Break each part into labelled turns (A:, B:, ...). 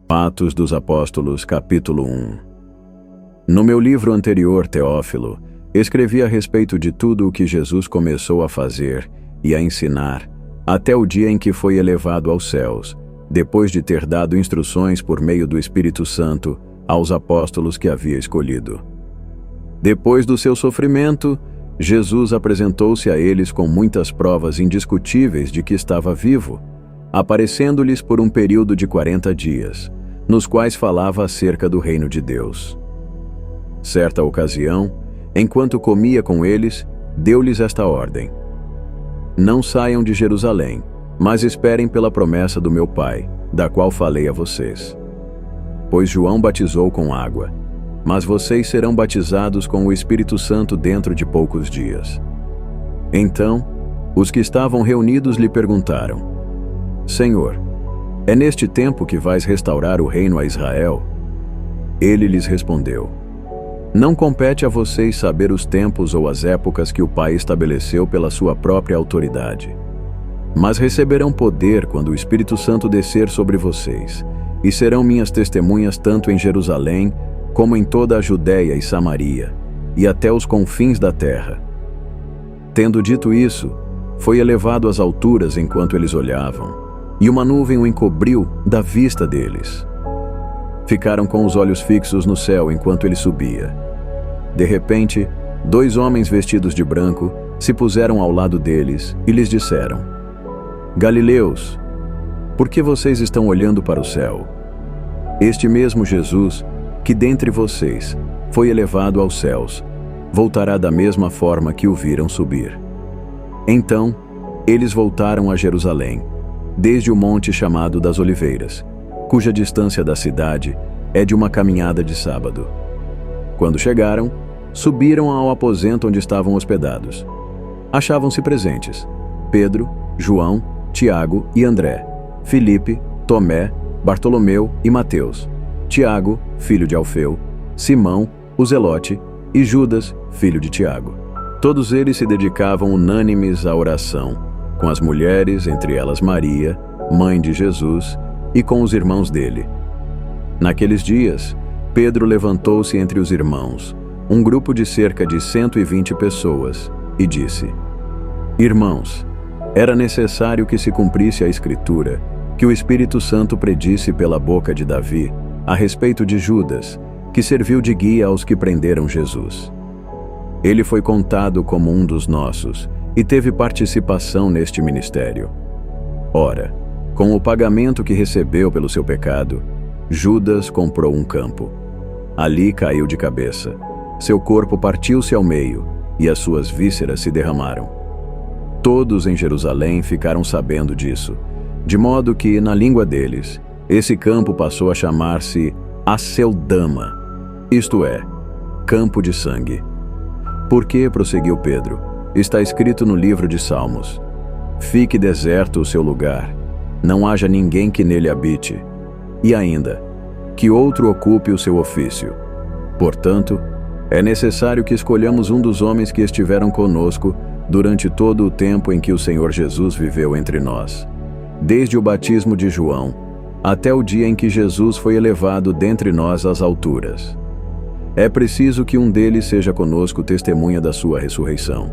A: Atos dos Apóstolos, capítulo 1. No meu livro anterior, Teófilo, escrevi a respeito de tudo o que Jesus começou a fazer e a ensinar, até o dia em que foi elevado aos céus, depois de ter dado instruções por meio do Espírito Santo aos apóstolos que havia escolhido. Depois do seu sofrimento, Jesus apresentou-se a eles com muitas provas indiscutíveis de que estava vivo, aparecendo-lhes por um período de 40 dias, nos quais falava acerca do reino de Deus. Certa ocasião, enquanto comia com eles, deu-lhes esta ordem: Não saiam de Jerusalém, mas esperem pela promessa do meu Pai, da qual falei a vocês. Pois João batizou com água, mas vocês serão batizados com o Espírito Santo dentro de poucos dias. Então, os que estavam reunidos lhe perguntaram: Senhor, é neste tempo que vais restaurar o reino a Israel? Ele lhes respondeu: Não compete a vocês saber os tempos ou as épocas que o Pai estabeleceu pela sua própria autoridade. Mas receberão poder quando o Espírito Santo descer sobre vocês, e serão minhas testemunhas tanto em Jerusalém, como em toda a Judéia e Samaria, e até os confins da terra. Tendo dito isso, foi elevado às alturas enquanto eles olhavam, e uma nuvem o encobriu da vista deles. Ficaram com os olhos fixos no céu enquanto ele subia. De repente, 2 homens vestidos de branco se puseram ao lado deles e lhes disseram: Galileus, por que vocês estão olhando para o céu? Este mesmo Jesus, que dentre vocês foi elevado aos céus, voltará da mesma forma que o viram subir. Então, eles voltaram a Jerusalém, desde o monte chamado das Oliveiras, cuja distância da cidade é de uma caminhada de sábado. Quando chegaram, subiram ao aposento onde estavam hospedados. Achavam-se presentes Pedro, João, Tiago e André, Filipe, Tomé, Bartolomeu e Mateus, Tiago, filho de Alfeu, Simão, o Zelote, e Judas, filho de Tiago. Todos eles se dedicavam unânimes à oração, com as mulheres, entre elas Maria, mãe de Jesus, e com os irmãos dele. Naqueles dias, Pedro levantou-se entre os irmãos, um grupo de cerca de 120 pessoas, e disse: Irmãos, era necessário que se cumprisse a Escritura, que o Espírito Santo predisse pela boca de Davi, a respeito de Judas, que serviu de guia aos que prenderam Jesus. Ele foi contado como um dos nossos, e teve participação neste ministério. Ora, com o pagamento que recebeu pelo seu pecado, Judas comprou um campo. Ali caiu de cabeça. Seu corpo partiu-se ao meio, e as suas vísceras se derramaram. Todos em Jerusalém ficaram sabendo disso, de modo que, na língua deles, esse campo passou a chamar-se Aceldama, isto é, campo de sangue. Porque, prosseguiu Pedro, está escrito no livro de Salmos: Fique deserto o seu lugar, não haja ninguém que nele habite, e ainda, que outro ocupe o seu ofício. Portanto, é necessário que escolhamos um dos homens que estiveram conosco durante todo o tempo em que o Senhor Jesus viveu entre nós, desde o batismo de João, até o dia em que Jesus foi elevado dentre nós às alturas. É preciso que um deles seja conosco testemunha da sua ressurreição.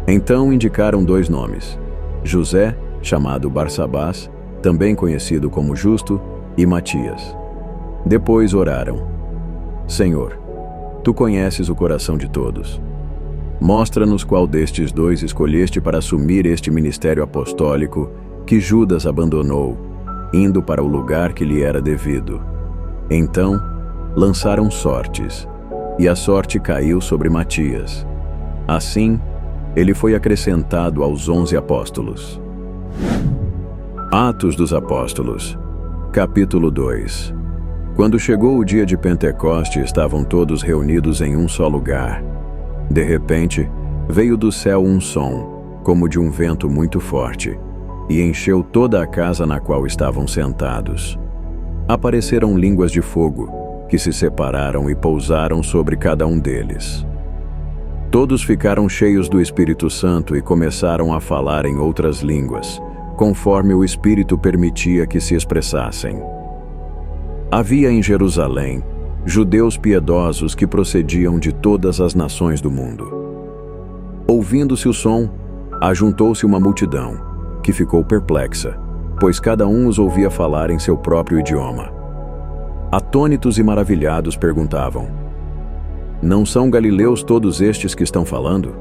A: Então indicaram 2 nomes: José, chamado Barsabás, também conhecido como Justo, e Matias. Depois oraram: Senhor, Tu conheces o coração de todos. Mostra-nos qual destes 2 escolheste para assumir este ministério apostólico que Judas abandonou, indo para o lugar que lhe era devido. Então, lançaram sortes, e a sorte caiu sobre Matias. Assim, ele foi acrescentado aos 11 apóstolos. Atos dos Apóstolos, capítulo 2. Quando chegou o dia de Pentecoste, estavam todos reunidos em um só lugar. De repente, veio do céu um som, como de um vento muito forte, e encheu toda a casa na qual estavam sentados. Apareceram línguas de fogo, que se separaram e pousaram sobre cada um deles. Todos ficaram cheios do Espírito Santo e começaram a falar em outras línguas, conforme o Espírito permitia que se expressassem. Havia em Jerusalém judeus piedosos que procediam de todas as nações do mundo. Ouvindo-se o som, ajuntou-se uma multidão, que ficou perplexa, pois cada um os ouvia falar em seu próprio idioma. Atônitos e maravilhados perguntavam: não são galileus todos estes que estão falando?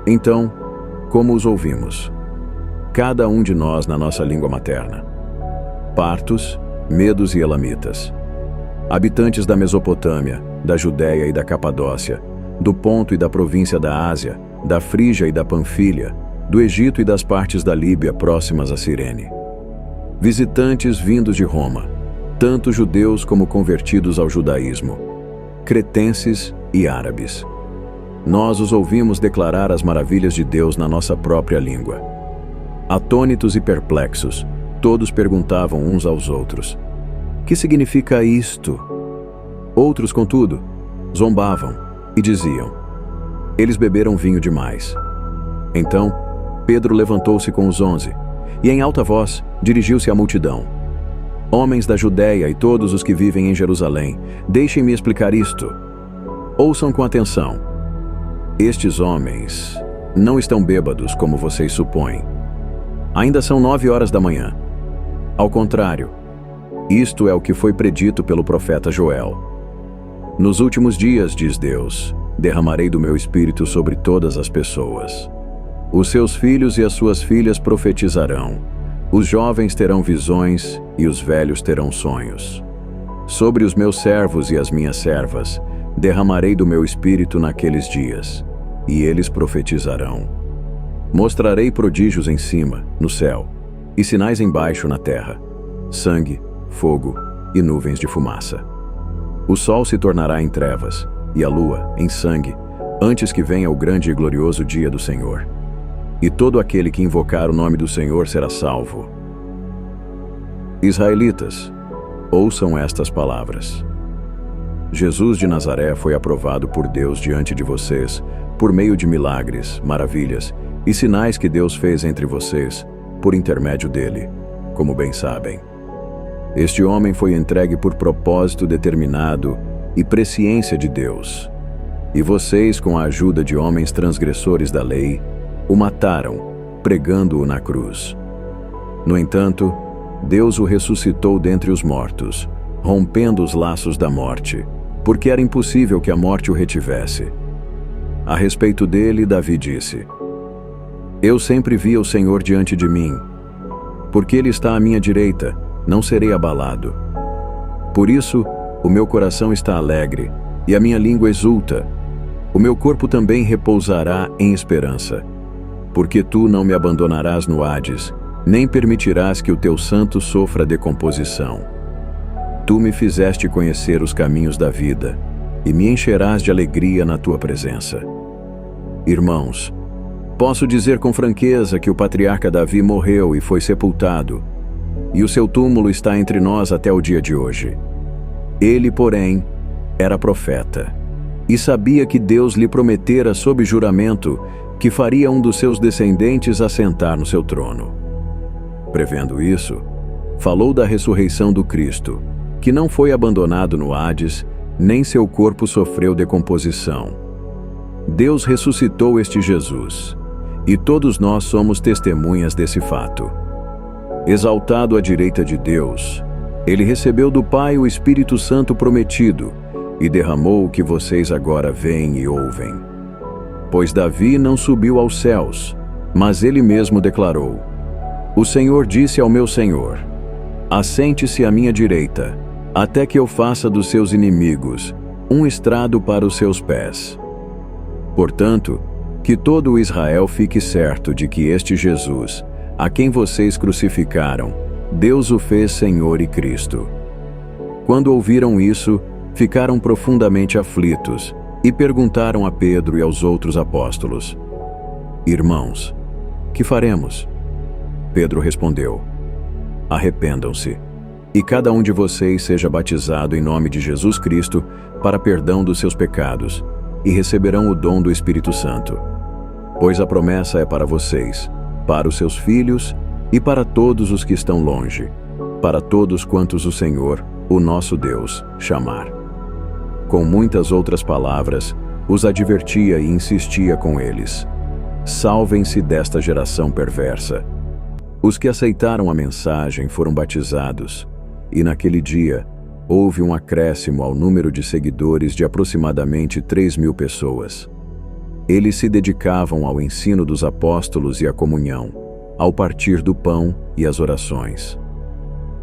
A: Então, como os ouvimos? Cada um de nós na nossa língua materna. Partos, medos e elamitas. Habitantes da Mesopotâmia, da Judéia e da Capadócia, do Ponto e da província da Ásia, da Frígia e da Panfilha, do Egito e das partes da Líbia próximas a Cirene. Visitantes vindos de Roma, tanto judeus como convertidos ao judaísmo, cretenses e árabes. Nós os ouvimos declarar as maravilhas de Deus na nossa própria língua. Atônitos e perplexos, todos perguntavam uns aos outros: que significa isto? Outros, contudo, zombavam e diziam: eles beberam vinho demais. Então, Pedro levantou-se com os 11 e, em alta voz, dirigiu-se à multidão: homens da Judéia e todos os que vivem em Jerusalém, deixem-me explicar isto. Ouçam com atenção. Estes homens não estão bêbados como vocês supõem. Ainda são 9 horas da manhã. Ao contrário, isto é o que foi predito pelo profeta Joel. Nos últimos dias, diz Deus, derramarei do meu espírito sobre todas as pessoas. Os seus filhos e as suas filhas profetizarão. Os jovens terão visões e os velhos terão sonhos. Sobre os meus servos e as minhas servas, derramarei do meu espírito naqueles dias, e eles profetizarão. Mostrarei prodígios em cima, no céu, e sinais embaixo na terra: sangue, fogo e nuvens de fumaça. O sol se tornará em trevas, e a lua em sangue, antes que venha o grande e glorioso dia do Senhor. E todo aquele que invocar o nome do Senhor será salvo. Israelitas, ouçam estas palavras. Jesus de Nazaré foi aprovado por Deus diante de vocês, por meio de milagres, maravilhas e sinais que Deus fez entre vocês, por intermédio dele, como bem sabem. Este homem foi entregue por propósito determinado e presciência de Deus. E vocês, com a ajuda de homens transgressores da lei, o mataram, pregando-o na cruz. No entanto, Deus o ressuscitou dentre os mortos, rompendo os laços da morte, porque era impossível que a morte o retivesse. A respeito dele, Davi disse: eu sempre vi o Senhor diante de mim. Porque ele está à minha direita, não serei abalado. Por isso, o meu coração está alegre, e a minha língua exulta. O meu corpo também repousará em esperança. Porque tu não me abandonarás no Hades, nem permitirás que o teu santo sofra decomposição. Tu me fizeste conhecer os caminhos da vida, e me encherás de alegria na tua presença. Irmãos, posso dizer com franqueza que o patriarca Davi morreu e foi sepultado, e o seu túmulo está entre nós até o dia de hoje. Ele, porém, era profeta, e sabia que Deus lhe prometera sob juramento que faria um dos seus descendentes assentar no seu trono. Prevendo isso, falou da ressurreição do Cristo, que não foi abandonado no Hades, nem seu corpo sofreu decomposição. Deus ressuscitou este Jesus, e todos nós somos testemunhas desse fato. Exaltado à direita de Deus, ele recebeu do Pai o Espírito Santo prometido e derramou o que vocês agora veem e ouvem. Pois Davi não subiu aos céus, mas ele mesmo declarou: o Senhor disse ao meu Senhor: assente-se à minha direita, até que eu faça dos seus inimigos um estrado para os seus pés. Portanto, que todo o Israel fique certo de que este Jesus, a quem vocês crucificaram, Deus o fez Senhor e Cristo. Quando ouviram isso, ficaram profundamente aflitos e perguntaram a Pedro e aos outros apóstolos: irmãos, que faremos? Pedro respondeu: arrependam-se, e cada um de vocês seja batizado em nome de Jesus Cristo para perdão dos seus pecados, e receberão o dom do Espírito Santo. Pois a promessa é para vocês, para os seus filhos e para todos os que estão longe, para todos quantos o Senhor, o nosso Deus, chamar. Com muitas outras palavras, os advertia e insistia com eles: salvem-se desta geração perversa. Os que aceitaram a mensagem foram batizados, e naquele dia houve um acréscimo ao número de seguidores de aproximadamente 3.000 pessoas. Eles se dedicavam ao ensino dos apóstolos e à comunhão, ao partir do pão e às orações.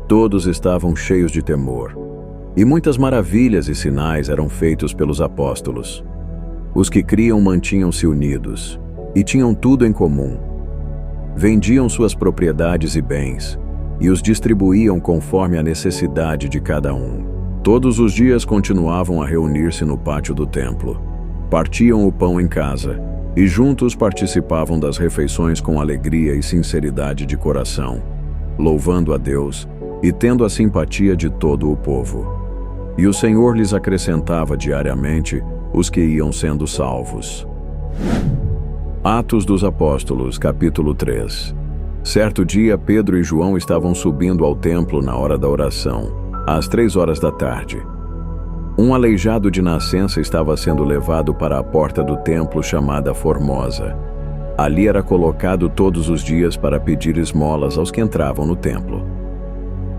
A: Todos estavam cheios de temor, e muitas maravilhas e sinais eram feitos pelos apóstolos. Os que criam mantinham-se unidos, e tinham tudo em comum. Vendiam suas propriedades e bens, e os distribuíam conforme a necessidade de cada um. Todos os dias continuavam a reunir-se no pátio do templo. Partiam o pão em casa, e juntos participavam das refeições com alegria e sinceridade de coração, louvando a Deus e tendo a simpatia de todo o povo. E o Senhor lhes acrescentava diariamente os que iam sendo salvos. Atos dos Apóstolos, capítulo 3. Certo dia, Pedro e João estavam subindo ao templo na hora da oração, às 3 horas da tarde. Um aleijado de nascença estava sendo levado para a porta do templo chamada Formosa. Ali era colocado todos os dias para pedir esmolas aos que entravam no templo.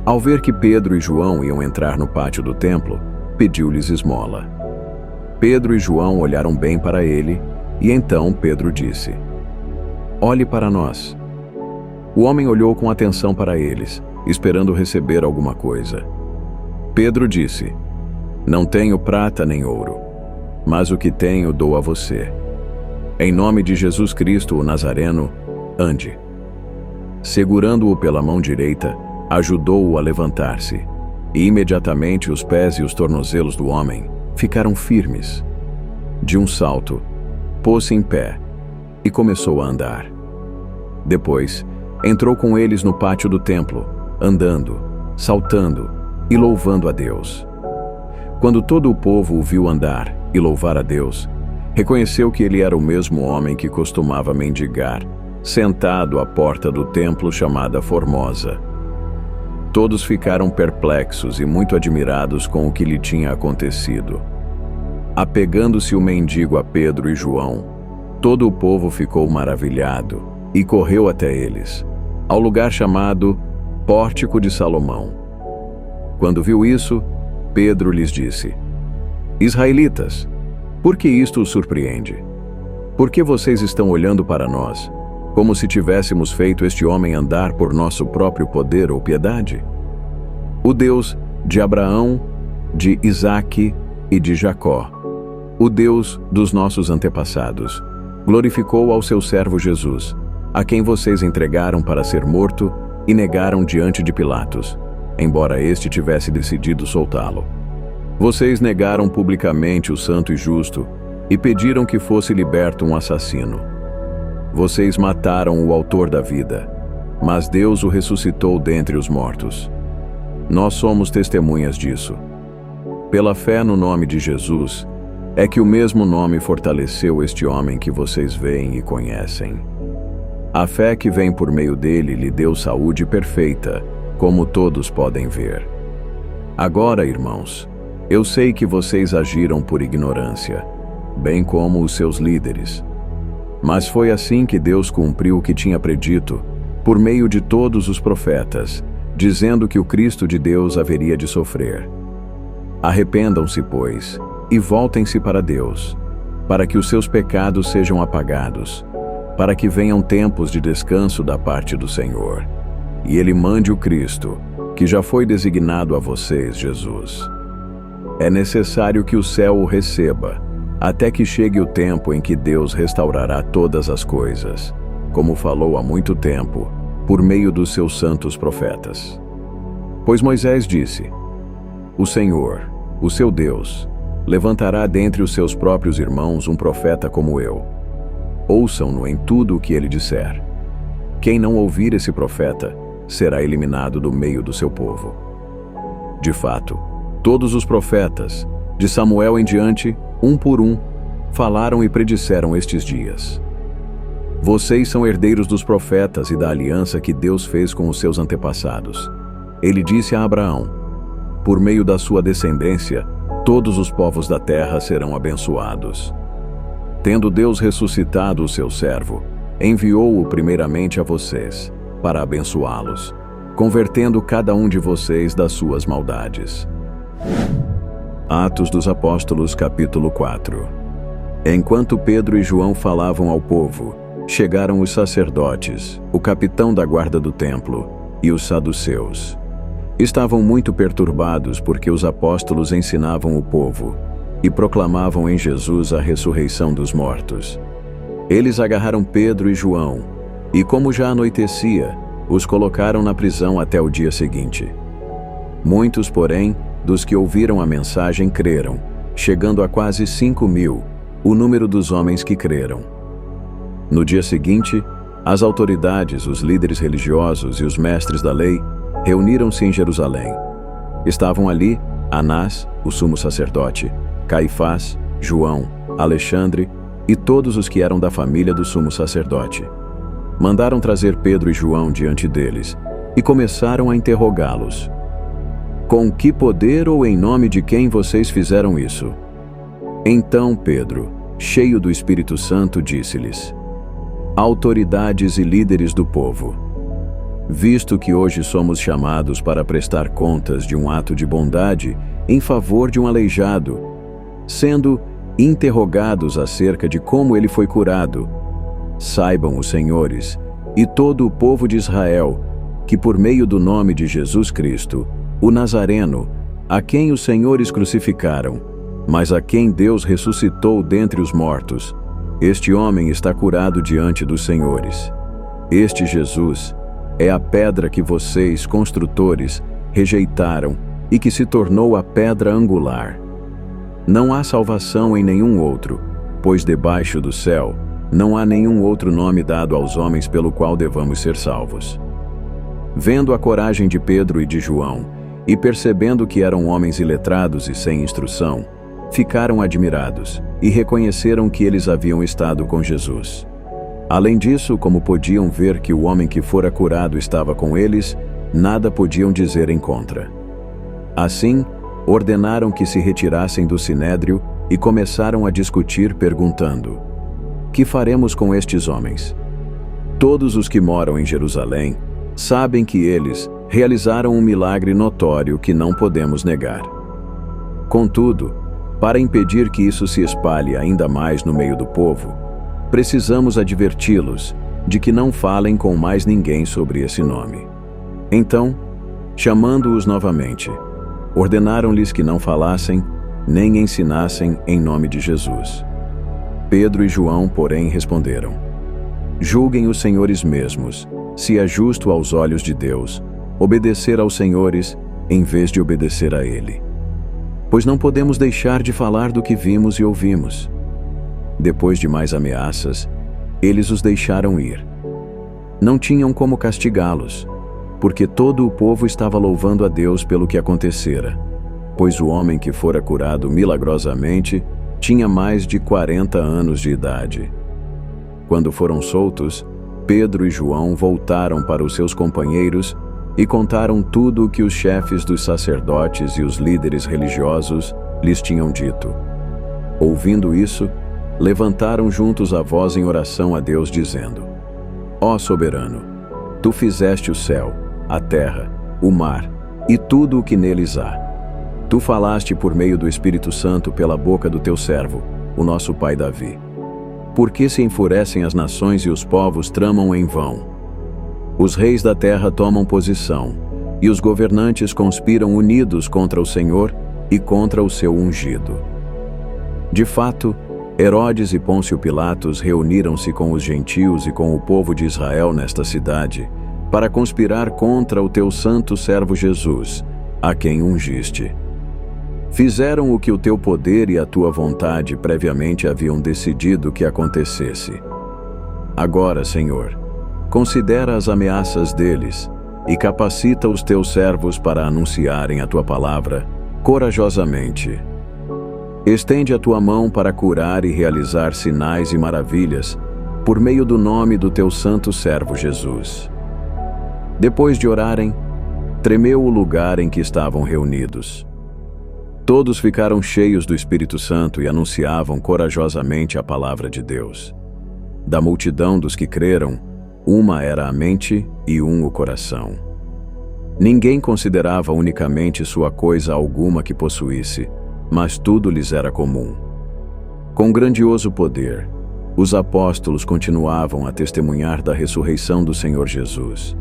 A: Ao ver que Pedro e João iam entrar no pátio do templo, pediu-lhes esmola. Pedro e João olharam bem para ele, e então Pedro disse: olhe para nós. O homem olhou com atenção para eles, esperando receber alguma coisa. Pedro disse: não tenho prata nem ouro, mas o que tenho dou a você. Em nome de Jesus Cristo, o Nazareno, ande. Segurando-o pela mão direita, ajudou-o a levantar-se, e imediatamente os pés e os tornozelos do homem ficaram firmes. De um salto, pôs-se em pé e começou a andar. Depois, entrou com eles no pátio do templo, andando, saltando e louvando a Deus. Quando todo o povo o viu andar e louvar a Deus, reconheceu que ele era o mesmo homem que costumava mendigar, sentado à porta do templo chamada Formosa. Todos ficaram perplexos e muito admirados com o que lhe tinha acontecido. Apegando-se o mendigo a Pedro e João, todo o povo ficou maravilhado e correu até eles, ao lugar chamado Pórtico de Salomão. Quando viu isso, Pedro lhes disse: israelitas, por que isto os surpreende? Por que vocês estão olhando para nós, como se tivéssemos feito este homem andar por nosso próprio poder ou piedade? O Deus de Abraão, de Isaque e de Jacó, o Deus dos nossos antepassados, glorificou ao seu servo Jesus, a quem vocês entregaram para ser morto e negaram diante de Pilatos, embora este tivesse decidido soltá-lo. Vocês negaram publicamente o santo e justo e pediram que fosse liberto um assassino. Vocês mataram o autor da vida, mas Deus o ressuscitou dentre os mortos. Nós somos testemunhas disso. Pela fé no nome de Jesus, é que o mesmo nome fortaleceu este homem que vocês veem e conhecem. A fé que vem por meio dele lhe deu saúde perfeita, como todos podem ver. Agora, irmãos, eu sei que vocês agiram por ignorância, bem como os seus líderes. Mas foi assim que Deus cumpriu o que tinha predito, por meio de todos os profetas, dizendo que o Cristo de Deus haveria de sofrer. Arrependam-se, pois, e voltem-se para Deus, para que os seus pecados sejam apagados, para que venham tempos de descanso da parte do Senhor, e Ele mande o Cristo, que já foi designado a vocês, Jesus. É necessário que o céu o receba, até que chegue o tempo em que Deus restaurará todas as coisas, como falou há muito tempo, por meio dos seus santos profetas. Pois Moisés disse: o Senhor, o seu Deus, levantará dentre os seus próprios irmãos um profeta como eu. Ouçam-no em tudo o que ele disser. Quem não ouvir esse profeta será eliminado do meio do seu povo. De fato, todos os profetas, de Samuel em diante, um por um, falaram e predisseram estes dias. Vocês são herdeiros dos profetas e da aliança que Deus fez com os seus antepassados. Ele disse a Abraão: por meio da sua descendência, todos os povos da terra serão abençoados. Tendo Deus ressuscitado o seu servo, enviou-o primeiramente a vocês, para abençoá-los, convertendo cada um de vocês das suas maldades. Atos dos Apóstolos, capítulo 4. Enquanto Pedro e João falavam ao povo, chegaram os sacerdotes, o capitão da guarda do templo e os saduceus. Estavam muito perturbados porque os apóstolos ensinavam o povo e proclamavam em Jesus a ressurreição dos mortos. Eles agarraram Pedro e João e, como já anoitecia, os colocaram na prisão até o dia seguinte. Muitos, porém, dos que ouviram a mensagem creram, chegando a quase 5.000, o número dos homens que creram. No dia seguinte, as autoridades, os líderes religiosos e os mestres da lei reuniram-se em Jerusalém. Estavam ali Anás, o sumo sacerdote, Caifás, João, Alexandre e todos os que eram da família do sumo sacerdote. Mandaram trazer Pedro e João diante deles e começaram a interrogá-los. Com que poder ou em nome de quem vocês fizeram isso? Então Pedro, cheio do Espírito Santo, disse-lhes: autoridades e líderes do povo, visto que hoje somos chamados para prestar contas de um ato de bondade em favor de um aleijado, sendo interrogados acerca de como ele foi curado, saibam os senhores e todo o povo de Israel que por meio do nome de Jesus Cristo, o Nazareno, a quem os senhores crucificaram, mas a quem Deus ressuscitou dentre os mortos, este homem está curado diante dos senhores. Este Jesus é a pedra que vocês, construtores, rejeitaram e que se tornou a pedra angular. Não há salvação em nenhum outro, pois debaixo do céu não há nenhum outro nome dado aos homens pelo qual devamos ser salvos. Vendo a coragem de Pedro e de João, e percebendo que eram homens iletrados e sem instrução, ficaram admirados e reconheceram que eles haviam estado com Jesus. Além disso, como podiam ver que o homem que fora curado estava com eles, nada podiam dizer em contra. Assim, ordenaram que se retirassem do sinédrio e começaram a discutir, perguntando: que faremos com estes homens? Todos os que moram em Jerusalém sabem que eles realizaram um milagre notório que não podemos negar. Contudo, para impedir que isso se espalhe ainda mais no meio do povo, precisamos adverti-los de que não falem com mais ninguém sobre esse nome. Então, chamando-os novamente, ordenaram-lhes que não falassem nem ensinassem em nome de Jesus. Pedro e João, porém, responderam: julguem os senhores mesmos, se é justo aos olhos de Deus obedecer aos senhores em vez de obedecer a Ele. Pois não podemos deixar de falar do que vimos e ouvimos. Depois de mais ameaças, eles os deixaram ir. Não tinham como castigá-los, porque todo o povo estava louvando a Deus pelo que acontecera, pois o homem que fora curado milagrosamente tinha mais de 40 anos de idade. Quando foram soltos, Pedro e João voltaram para os seus companheiros e contaram tudo o que os chefes dos sacerdotes e os líderes religiosos lhes tinham dito. Ouvindo isso, levantaram juntos a voz em oração a Deus, dizendo: ó soberano, tu fizeste o céu, a terra, o mar e tudo o que neles há. Tu falaste por meio do Espírito Santo pela boca do teu servo, o nosso pai Davi. Por que se enfurecem as nações e os povos tramam em vão? Os reis da terra tomam posição, e os governantes conspiram unidos contra o Senhor e contra o seu ungido. De fato, Herodes e Pôncio Pilatos reuniram-se com os gentios e com o povo de Israel nesta cidade, para conspirar contra o teu santo servo Jesus, a quem ungiste. Fizeram o que o teu poder e a tua vontade previamente haviam decidido que acontecesse. Agora, Senhor, considera as ameaças deles e capacita os teus servos para anunciarem a tua palavra corajosamente. Estende a tua mão para curar e realizar sinais e maravilhas por meio do nome do teu santo servo Jesus. Depois de orarem, tremeu o lugar em que estavam reunidos. Todos ficaram cheios do Espírito Santo e anunciavam corajosamente a palavra de Deus. Da multidão dos que creram, uma era a mente e o coração. Ninguém considerava unicamente sua coisa alguma que possuísse, mas tudo lhes era comum. Com grandioso poder, os apóstolos continuavam a testemunhar da ressurreição do Senhor Jesus,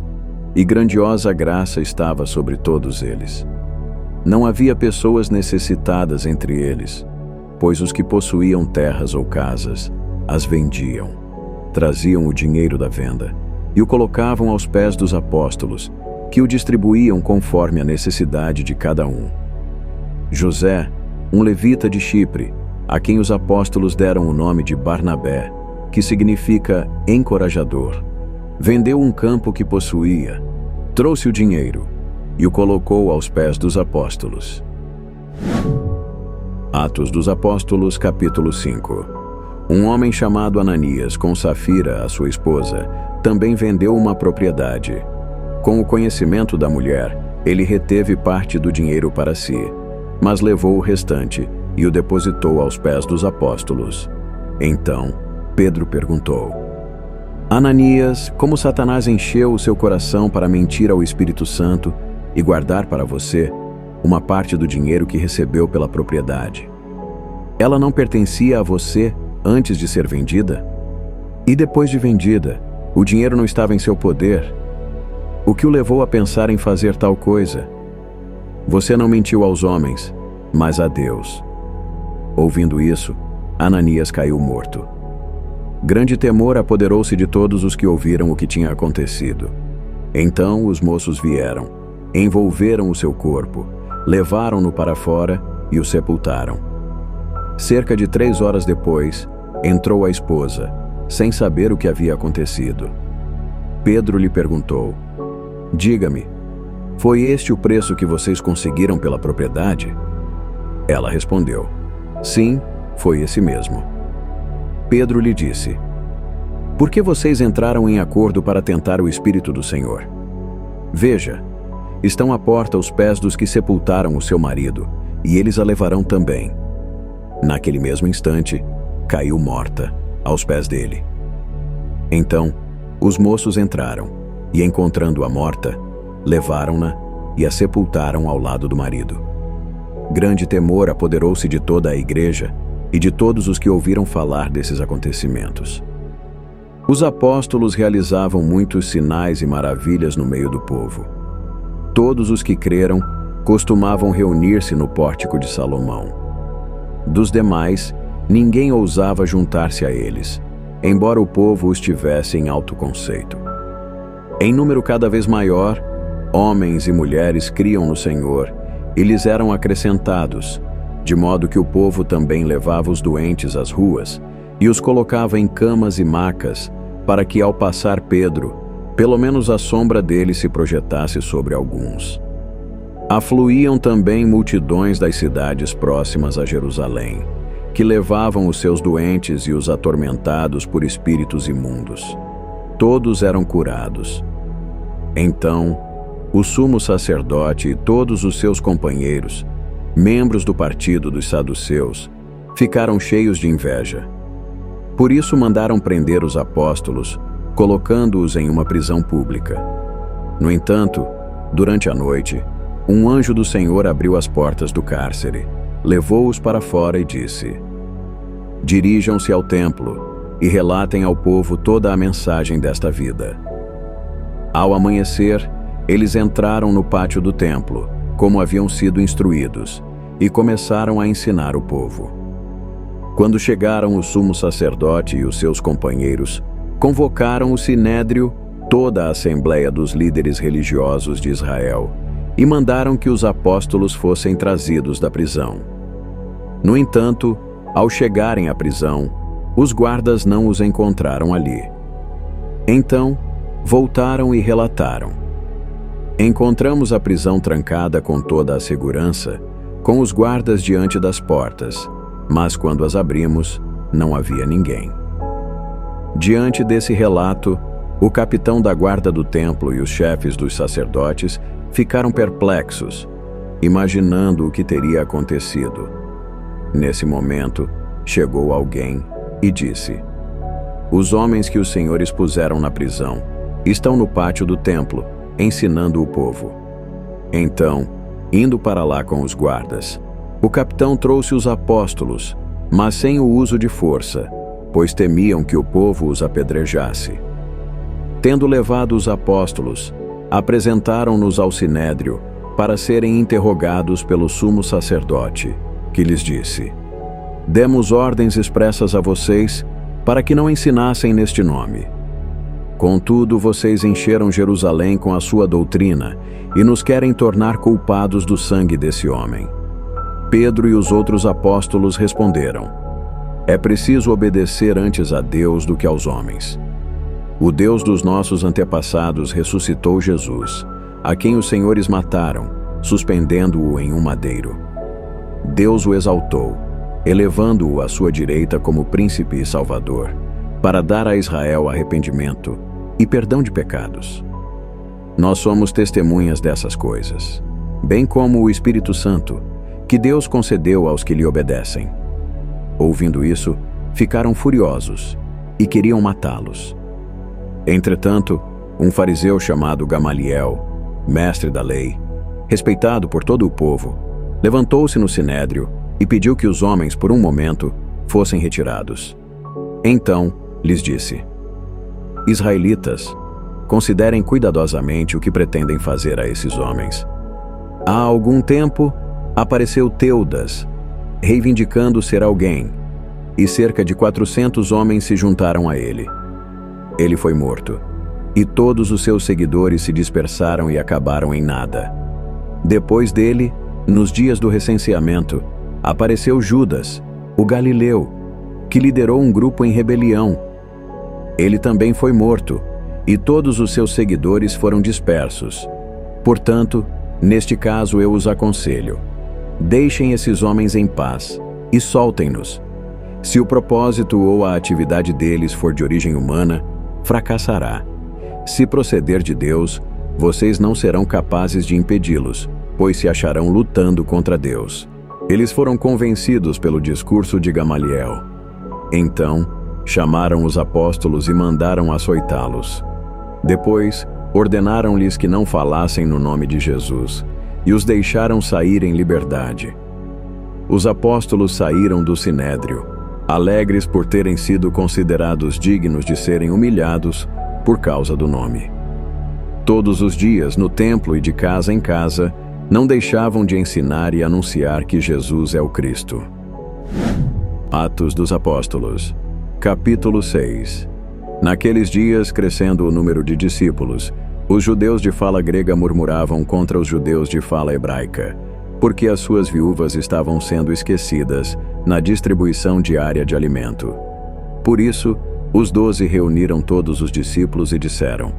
A: e grandiosa graça estava sobre todos eles. Não havia pessoas necessitadas entre eles, pois os que possuíam terras ou casas as vendiam, traziam o dinheiro da venda e o colocavam aos pés dos apóstolos, que o distribuíam conforme a necessidade de cada um. José, um levita de Chipre, a quem os apóstolos deram o nome de Barnabé, que significa encorajador, vendeu um campo que possuía, trouxe o dinheiro e o colocou aos pés dos apóstolos. Atos dos Apóstolos, capítulo 5. Um homem chamado Ananias, com Safira, a sua esposa, também vendeu uma propriedade. Com o conhecimento da mulher, ele reteve parte do dinheiro para si, mas levou o restante e o depositou aos pés dos apóstolos. Então, Pedro perguntou: Ananias, como Satanás encheu o seu coração para mentir ao Espírito Santo e guardar para você uma parte do dinheiro que recebeu pela propriedade? Ela não pertencia a você antes de ser vendida? E depois de vendida, o dinheiro não estava em seu poder? O que o levou a pensar em fazer tal coisa? Você não mentiu aos homens, mas a Deus. Ouvindo isso, Ananias caiu morto. Grande temor apoderou-se de todos os que ouviram o que tinha acontecido. Então os moços vieram, envolveram o seu corpo, levaram-no para fora e o sepultaram. Cerca de 3 horas depois, entrou a esposa, sem saber o que havia acontecido. Pedro lhe perguntou: Diga-me, foi este o preço que vocês conseguiram pela propriedade? Ela respondeu: Sim, foi esse mesmo. Pedro lhe disse: Por que vocês entraram em acordo para tentar o Espírito do Senhor? Veja, estão à porta os pés dos que sepultaram o seu marido, e eles a levarão também. Naquele mesmo instante, caiu morta aos pés dele. Então, os moços entraram, e encontrando-a morta, levaram-na e a sepultaram ao lado do marido. Grande temor apoderou-se de toda a igreja e de todos os que ouviram falar desses acontecimentos. Os apóstolos realizavam muitos sinais e maravilhas no meio do povo. Todos os que creram costumavam reunir-se no pórtico de Salomão. Dos demais, ninguém ousava juntar-se a eles, embora o povo os tivesse em alto conceito. Em número cada vez maior, homens e mulheres criam no Senhor e lhes eram acrescentados, de modo que o povo também levava os doentes às ruas e os colocava em camas e macas, para que, ao passar Pedro, pelo menos a sombra dele se projetasse sobre alguns. Afluíam também multidões das cidades próximas a Jerusalém, que levavam os seus doentes e os atormentados por espíritos imundos. Todos eram curados. Então, o sumo sacerdote e todos os seus companheiros, membros do partido dos saduceus, ficaram cheios de inveja. Por isso mandaram prender os apóstolos, colocando-os em uma prisão pública. No entanto, durante a noite, um anjo do Senhor abriu as portas do cárcere, levou-os para fora e disse: Dirijam-se ao templo e relatem ao povo toda a mensagem desta vida. Ao amanhecer, eles entraram no pátio do templo, como haviam sido instruídos, e começaram a ensinar o povo. Quando chegaram o sumo sacerdote e os seus companheiros, convocaram o sinédrio, toda a assembleia dos líderes religiosos de Israel, e mandaram que os apóstolos fossem trazidos da prisão. No entanto, ao chegarem à prisão, os guardas não os encontraram ali. Então, voltaram e relataram: Encontramos a prisão trancada com toda a segurança, com os guardas diante das portas, mas quando as abrimos, não havia ninguém. Diante desse relato, o capitão da guarda do templo e os chefes dos sacerdotes ficaram perplexos, imaginando o que teria acontecido. Nesse momento, chegou alguém e disse: "Os homens que os senhores puseram na prisão estão no pátio do templo, ensinando o povo." Então, indo para lá com os guardas, o capitão trouxe os apóstolos, mas sem o uso de força, pois temiam que o povo os apedrejasse. Tendo levado os apóstolos, apresentaram-nos ao sinédrio para serem interrogados pelo sumo sacerdote, que lhes disse: "Demos ordens expressas a vocês para que não ensinassem neste nome. Contudo, vocês encheram Jerusalém com a sua doutrina e nos querem tornar culpados do sangue desse homem." Pedro e os outros apóstolos responderam: "É preciso obedecer antes a Deus do que aos homens. O Deus dos nossos antepassados ressuscitou Jesus, a quem os senhores mataram, suspendendo-o em um madeiro. Deus o exaltou, elevando-o à sua direita como príncipe e salvador, para dar a Israel arrependimento e perdão de pecados. Nós somos testemunhas dessas coisas, bem como o Espírito Santo, que Deus concedeu aos que lhe obedecem." Ouvindo isso, ficaram furiosos e queriam matá-los. Entretanto, um fariseu chamado Gamaliel, mestre da lei, respeitado por todo o povo, levantou-se no sinédrio e pediu que os homens, por um momento, fossem retirados. Então, lhes disse: "Israelitas, considerem cuidadosamente o que pretendem fazer a esses homens. Há algum tempo, apareceu Teudas, reivindicando ser alguém, e cerca de 400 homens se juntaram a ele. Ele foi morto, e todos os seus seguidores se dispersaram e acabaram em nada. Depois dele, nos dias do recenseamento, apareceu Judas, o galileu, que liderou um grupo em rebelião. Ele também foi morto, e todos os seus seguidores foram dispersos. Portanto, neste caso eu os aconselho: deixem esses homens em paz e soltem-nos. Se o propósito ou a atividade deles for de origem humana, fracassará. Se proceder de Deus, vocês não serão capazes de impedi-los, pois se acharão lutando contra Deus." Eles foram convencidos pelo discurso de Gamaliel. Então, chamaram os apóstolos e mandaram açoitá-los. Depois, ordenaram-lhes que não falassem no nome de Jesus, e os deixaram sair em liberdade. Os apóstolos saíram do sinédrio, alegres por terem sido considerados dignos de serem humilhados por causa do nome. Todos os dias, no templo e de casa em casa, não deixavam de ensinar e anunciar que Jesus é o Cristo. Atos dos Apóstolos, capítulo 6. Naqueles dias, crescendo o número de discípulos, os judeus de fala grega murmuravam contra os judeus de fala hebraica, porque as suas viúvas estavam sendo esquecidas na distribuição diária de alimento. Por isso, os 12 reuniram todos os discípulos e disseram: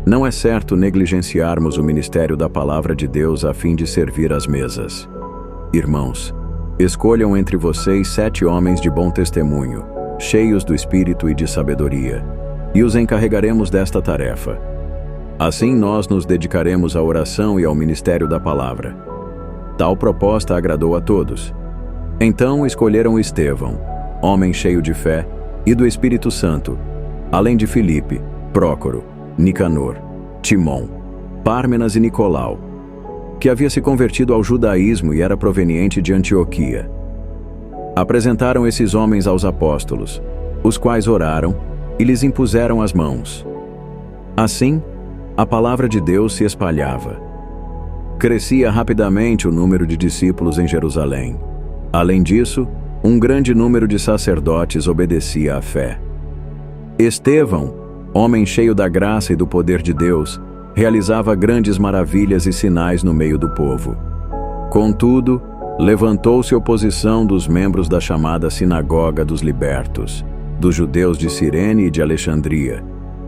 A: "Não é certo negligenciarmos o ministério da palavra de Deus a fim de servir às mesas. Irmãos, escolham entre vocês 7 homens de bom testemunho, cheios do Espírito e de sabedoria, e os encarregaremos desta tarefa. Assim nós nos dedicaremos à oração e ao ministério da palavra." Tal proposta agradou a todos. Então escolheram Estevão, homem cheio de fé e do Espírito Santo, além de Filipe, Prócoro, Nicanor, Timon, Pármenas e Nicolau, que havia se convertido ao judaísmo e era proveniente de Antioquia. Apresentaram esses homens aos apóstolos, os quais oraram e lhes impuseram as mãos. Assim, a palavra de Deus se espalhava. Crescia rapidamente o número de discípulos em Jerusalém. Além disso, um grande número de sacerdotes obedecia à fé. Estevão, homem cheio da graça e do poder de Deus, realizava grandes maravilhas e sinais no meio do povo. Contudo, levantou-se oposição dos membros da chamada Sinagoga dos Libertos, dos judeus de Cirene e de Alexandria,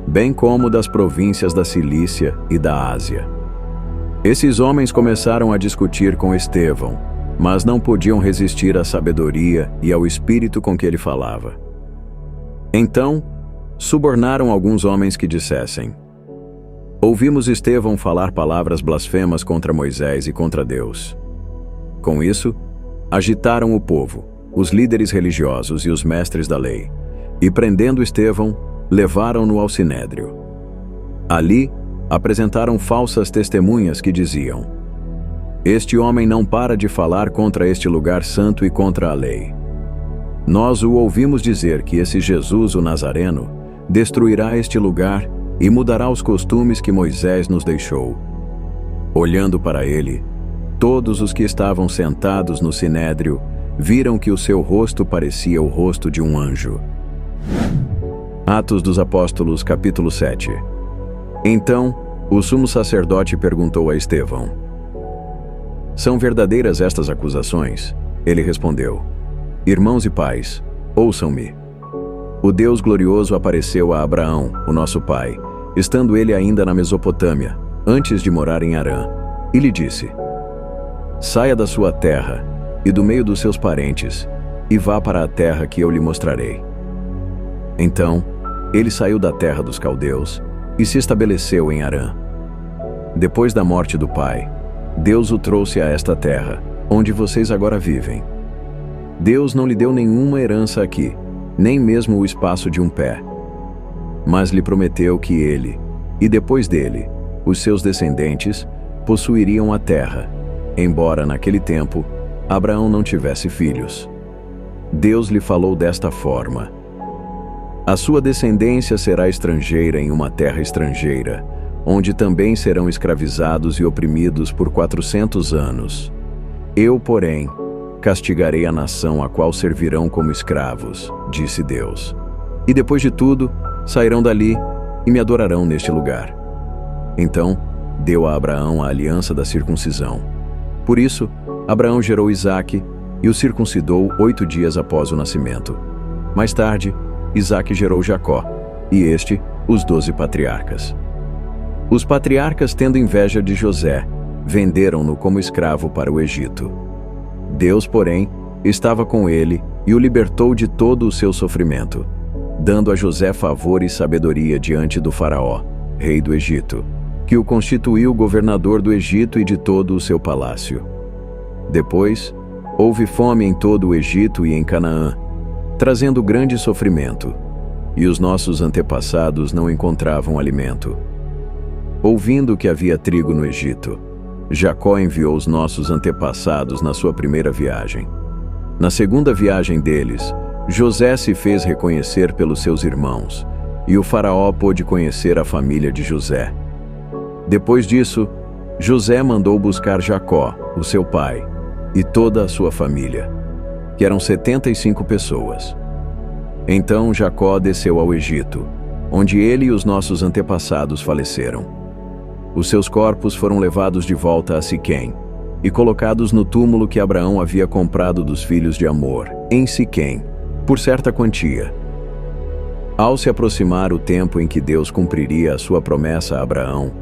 A: bem como das províncias da Cilícia e da Ásia. Esses homens começaram a discutir com Estevão, mas não podiam resistir à sabedoria e ao espírito com que ele falava. Então, subornaram alguns homens que dissessem: Ouvimos Estevão falar palavras blasfemas contra Moisés e contra Deus. Com isso, agitaram o povo, os líderes religiosos e os mestres da lei, e prendendo Estevão, levaram-no ao sinédrio. Ali, apresentaram falsas testemunhas que diziam: este homem não para de falar contra este lugar santo e contra a lei. Nós o ouvimos dizer que esse Jesus, o Nazareno, destruirá este lugar e mudará os costumes que Moisés nos deixou. Olhando para ele, todos os que estavam sentados no sinédrio viram que o seu rosto parecia o rosto de um anjo. Atos dos Apóstolos, capítulo 7. Então, o sumo sacerdote perguntou a Estevão: são verdadeiras estas acusações? Ele respondeu: irmãos e pais, ouçam-me. O Deus glorioso apareceu a Abraão, o nosso pai, estando ele ainda na Mesopotâmia, antes de morar em Harã, e lhe disse: saia da sua terra e do meio dos seus parentes, e vá para a terra que eu lhe mostrarei. Então, ele saiu da terra dos caldeus e se estabeleceu em Harã. Depois da morte do pai, Deus o trouxe a esta terra, onde vocês agora vivem. Deus não lhe deu nenhuma herança aqui, nem mesmo o espaço de um pé. Mas lhe prometeu que ele, e depois dele, os seus descendentes, possuiriam a terra, embora naquele tempo Abraão não tivesse filhos. Deus lhe falou desta forma: a sua descendência será estrangeira em uma terra estrangeira, onde também serão escravizados e oprimidos por 400 anos. Eu, porém, castigarei a nação a qual servirão como escravos, disse Deus. E depois de tudo, sairão dali e me adorarão neste lugar. Então, deu a Abraão a aliança da circuncisão. Por isso, Abraão gerou Isaque e o circuncidou 8 dias após o nascimento. Mais tarde, Isaque gerou Jacó, e este, os 12 patriarcas. Os patriarcas, tendo inveja de José, venderam-no como escravo para o Egito. Deus, porém, estava com ele e o libertou de todo o seu sofrimento, dando a José favor e sabedoria diante do faraó, rei do Egito, que o constituiu governador do Egito e de todo o seu palácio. Depois, houve fome em todo o Egito e em Canaã, trazendo grande sofrimento, e os nossos antepassados não encontravam alimento. Ouvindo que havia trigo no Egito, Jacó enviou os nossos antepassados na sua primeira viagem. Na segunda viagem deles, José se fez reconhecer pelos seus irmãos, e o faraó pôde conhecer a família de José. Depois disso, José mandou buscar Jacó, o seu pai, e toda a sua família, que eram 75 pessoas. Então Jacó desceu ao Egito, onde ele e os nossos antepassados faleceram. Os seus corpos foram levados de volta a Siquém e colocados no túmulo que Abraão havia comprado dos filhos de Amor, em Siquém, por certa quantia. Ao se aproximar o tempo em que Deus cumpriria a sua promessa a Abraão,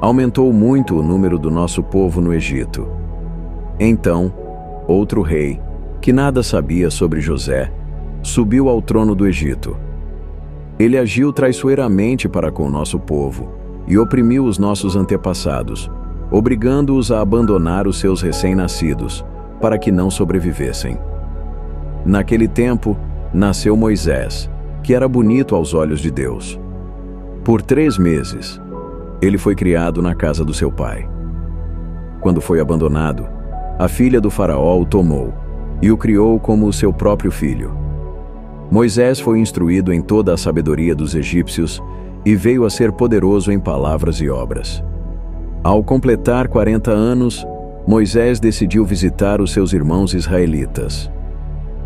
A: aumentou muito o número do nosso povo no Egito. Então, outro rei, que nada sabia sobre José, subiu ao trono do Egito. Ele agiu traiçoeiramente para com o nosso povo e oprimiu os nossos antepassados, obrigando-os a abandonar os seus recém-nascidos, para que não sobrevivessem. Naquele tempo, nasceu Moisés, que era bonito aos olhos de Deus. Por 3 meses, ele foi criado na casa do seu pai. Quando foi abandonado, a filha do faraó o tomou e o criou como o seu próprio filho. Moisés foi instruído em toda a sabedoria dos egípcios e veio a ser poderoso em palavras e obras. Ao completar 40 anos, Moisés decidiu visitar os seus irmãos israelitas.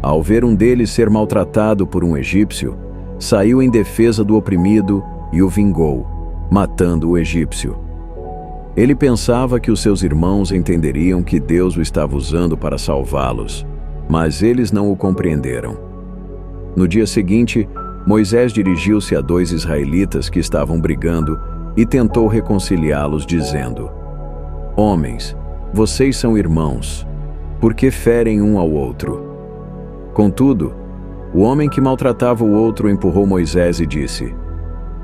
A: Ao ver um deles ser maltratado por um egípcio, saiu em defesa do oprimido e o vingou, matando o egípcio. Ele pensava que os seus irmãos entenderiam que Deus o estava usando para salvá-los, mas eles não o compreenderam. No dia seguinte, Moisés dirigiu-se a 2 israelitas que estavam brigando e tentou reconciliá-los, dizendo: homens, vocês são irmãos, por que ferem um ao outro? Contudo, o homem que maltratava o outro empurrou Moisés e disse: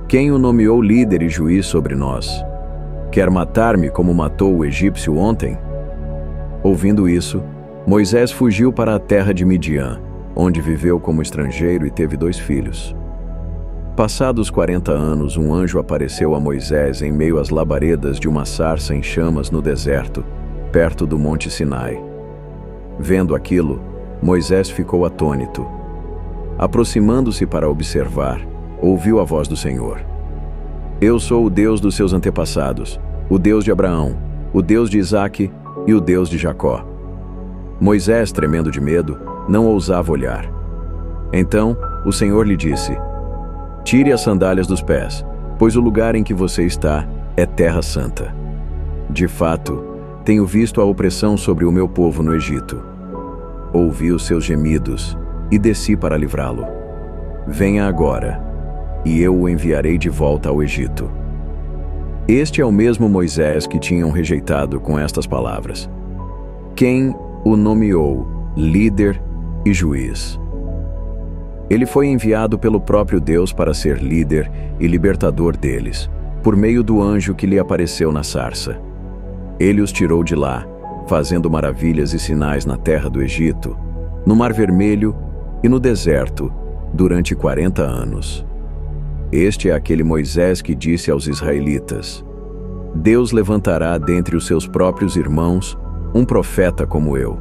A: quem o nomeou líder e juiz sobre nós? Quer matar-me como matou o egípcio ontem?" Ouvindo isso, Moisés fugiu para a terra de Midian, onde viveu como estrangeiro e teve 2 filhos. Passados 40 anos, um anjo apareceu a Moisés em meio às labaredas de uma sarça em chamas no deserto, perto do Monte Sinai. Vendo aquilo, Moisés ficou atônito. Aproximando-se para observar, ouviu a voz do Senhor: "Eu sou o Deus dos seus antepassados, o Deus de Abraão, o Deus de Isaque e o Deus de Jacó." Moisés, tremendo de medo, não ousava olhar. Então o Senhor lhe disse: "Tire as sandálias dos pés, pois o lugar em que você está é terra santa. De fato, tenho visto a opressão sobre o meu povo no Egito. Ouvi os seus gemidos e desci para livrá-lo. Venha agora, e eu o enviarei de volta ao Egito." Este é o mesmo Moisés que tinham rejeitado com estas palavras. Quem o nomeou líder e juiz? Ele foi enviado pelo próprio Deus para ser líder e libertador deles, por meio do anjo que lhe apareceu na sarça. Ele os tirou de lá, fazendo maravilhas e sinais na terra do Egito, no Mar Vermelho e no deserto, durante 40 anos. Este é aquele Moisés que disse aos israelitas: "Deus levantará dentre os seus próprios irmãos um profeta como eu."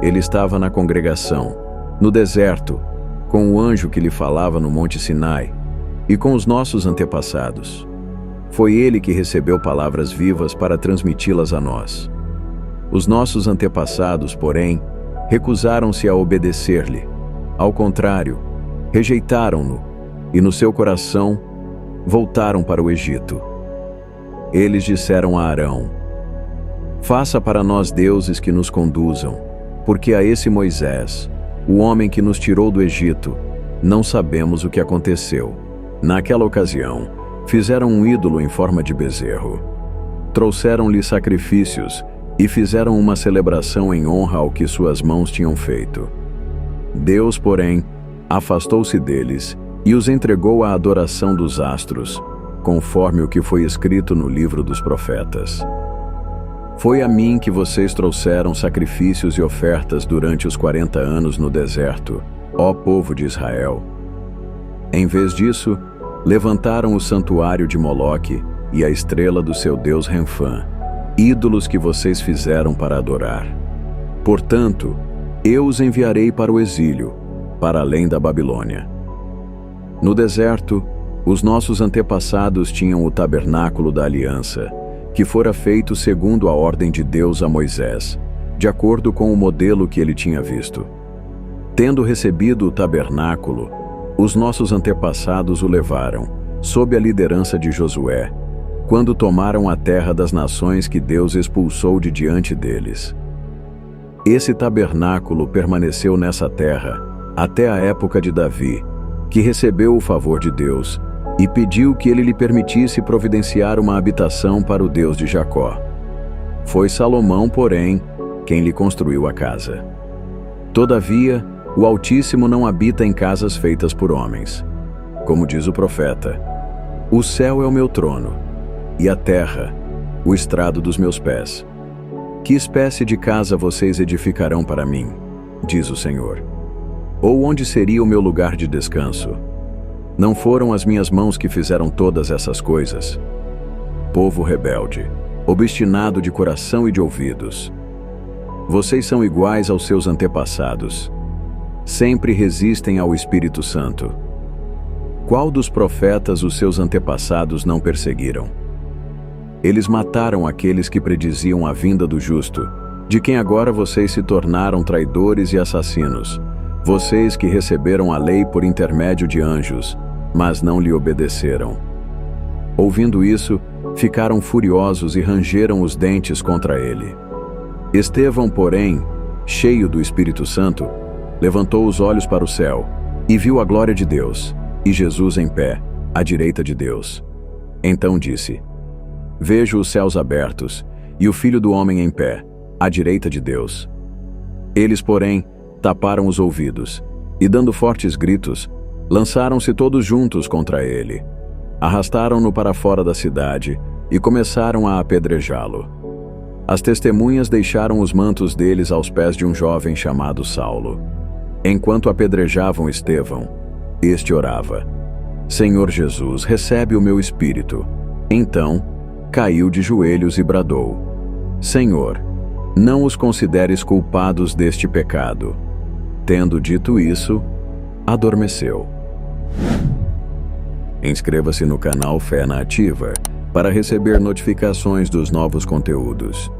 A: Ele estava na congregação, no deserto, com o anjo que lhe falava no Monte Sinai, e com os nossos antepassados. Foi ele que recebeu palavras vivas para transmiti-las a nós. Os nossos antepassados, porém, recusaram-se a obedecer-lhe. Ao contrário, rejeitaram-no, e no seu coração voltaram para o Egito. Eles disseram a Arão: "Faça para nós deuses que nos conduzam, porque a esse Moisés, o homem que nos tirou do Egito, não sabemos o que aconteceu." Naquela ocasião, fizeram um ídolo em forma de bezerro. Trouxeram-lhe sacrifícios e fizeram uma celebração em honra ao que suas mãos tinham feito. Deus, porém, afastou-se deles e os entregou à adoração dos astros, conforme o que foi escrito no livro dos profetas. "Foi a mim que vocês trouxeram sacrifícios e ofertas durante os 40 anos no deserto, ó povo de Israel. Em vez disso, levantaram o santuário de Moloque e a estrela do seu deus Renfã, ídolos que vocês fizeram para adorar. Portanto, eu os enviarei para o exílio, para além da Babilônia." No deserto, os nossos antepassados tinham o tabernáculo da aliança, que fora feito segundo a ordem de Deus a Moisés, de acordo com o modelo que ele tinha visto. Tendo recebido o tabernáculo, os nossos antepassados o levaram, sob a liderança de Josué, quando tomaram a terra das nações que Deus expulsou de diante deles. Esse tabernáculo permaneceu nessa terra até a época de Davi, que recebeu o favor de Deus e pediu que ele lhe permitisse providenciar uma habitação para o Deus de Jacó. Foi Salomão, porém, quem lhe construiu a casa. Todavia, o Altíssimo não habita em casas feitas por homens. Como diz o profeta: "O céu é o meu trono, e a terra, o estrado dos meus pés. Que espécie de casa vocês edificarão para mim?" diz o Senhor. "Ou onde seria o meu lugar de descanso? Não foram as minhas mãos que fizeram todas essas coisas? Povo rebelde, obstinado de coração e de ouvidos. Vocês são iguais aos seus antepassados. Sempre resistem ao Espírito Santo. Qual dos profetas os seus antepassados não perseguiram? Eles mataram aqueles que prediziam a vinda do justo, de quem agora vocês se tornaram traidores e assassinos, vocês que receberam a lei por intermédio de anjos, mas não lhe obedeceram." Ouvindo isso, ficaram furiosos e rangeram os dentes contra ele. Estevão, porém, cheio do Espírito Santo, levantou os olhos para o céu e viu a glória de Deus, e Jesus em pé, à direita de Deus. Então disse: "Vejo os céus abertos e o Filho do Homem em pé, à direita de Deus." Eles, porém, taparam os ouvidos e, dando fortes gritos, lançaram-se todos juntos contra ele. Arrastaram-no para fora da cidade, e começaram a apedrejá-lo. As testemunhas deixaram os mantos deles aos pés de um jovem chamado Saulo. Enquanto apedrejavam Estevão, este orava: Senhor Jesus, recebe o meu espírito. Então, caiu de joelhos e bradou: Senhor, não os consideres culpados deste pecado. Tendo dito isso, adormeceu. Inscreva-se no canal Fé na Ativa para receber notificações dos novos conteúdos.